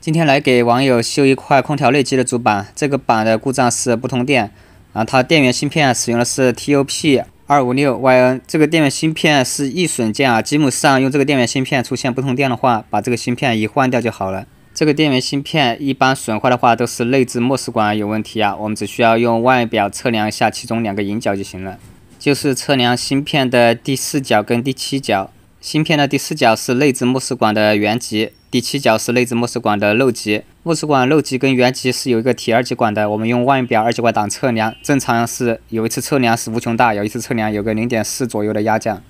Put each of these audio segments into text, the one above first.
今天来给网友修一块空调内机的主板，这个板的故障是不通电，它电源芯片使用的是 TOP256YN， 这个电源芯片是易损件基本上用这个电源芯片出现不通电的话，把这个芯片一换掉就好了。这个电源芯片一般损坏的话都是内置模式管有问题我们只需要用外表测量一下其中2个引脚就行了，就是测量芯片的第4角跟第7角。芯片的第4角是内置模式管的原极，第7角是内置模式管的漏极。模式管漏极跟原极是有一个体2极管的，我们用外表2极管档测量，正常是有一次测量是无穷大，有一次测量有个 0.4 左右的压降。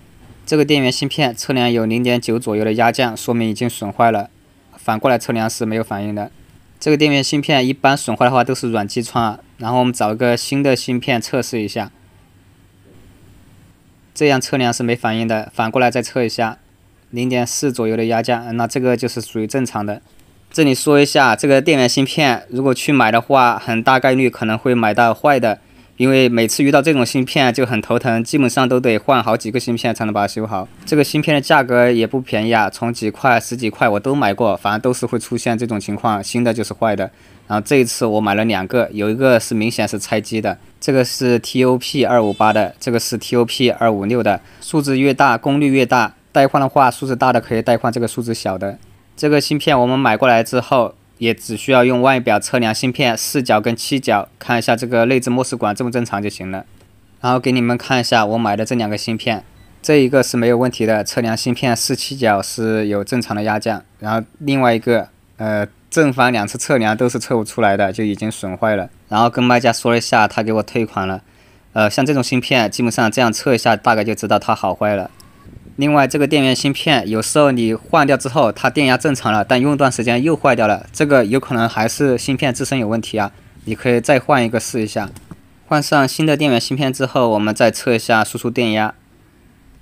这个电源芯片测量有 0.9 左右的压降，说明已经损坏了。反过来测量是没有反应的。这个电源芯片一般损坏的话都是软击穿然后我们找一个新的芯片测试一下。这样测量是没反应的，反过来再测一下 0.4 左右的压降，那这个就是属于正常的。这里说一下，这个电源芯片如果去买的话，很大概率可能会买到坏的，因为每次遇到这种芯片就很头疼，基本上都得换好几个芯片才能把它修好。这个芯片的价格也不便宜从几块、10几块我都买过，反正都是会出现这种情况，新的就是坏的。然后这一次我买了2个，有一个是明显是拆机的，这个是 TOP258 的，这个是 TOP256 的。数值越大，功率越大，带换的话，数值大的可以带换这个数值小的。这个芯片我们买过来之后，也只需要用外表测量芯片4角跟7角，看一下这个内置模式管正不正常就行了。然后给你们看一下我买的这2个芯片，这一个是没有问题的，测量芯片4、7角是有正常的压降，然后另外一个正反2次测量都是测不出来的，就已经损坏了。然后跟卖家说了一下，他给我退款了。像这种芯片基本上这样测一下大概就知道它好坏了。另外这个电源芯片有时候你换掉之后它电压正常了，但用段时间又坏掉了，这个有可能还是芯片自身有问题你可以再换一个试一下。换上新的电源芯片之后，我们再测一下输出电压，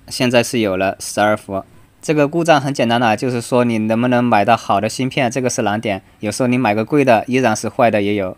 现在是有了12伏。这个故障很简单就是说你能不能买到好的芯片，这个是难点。有时候你买个贵的依然是坏的也有。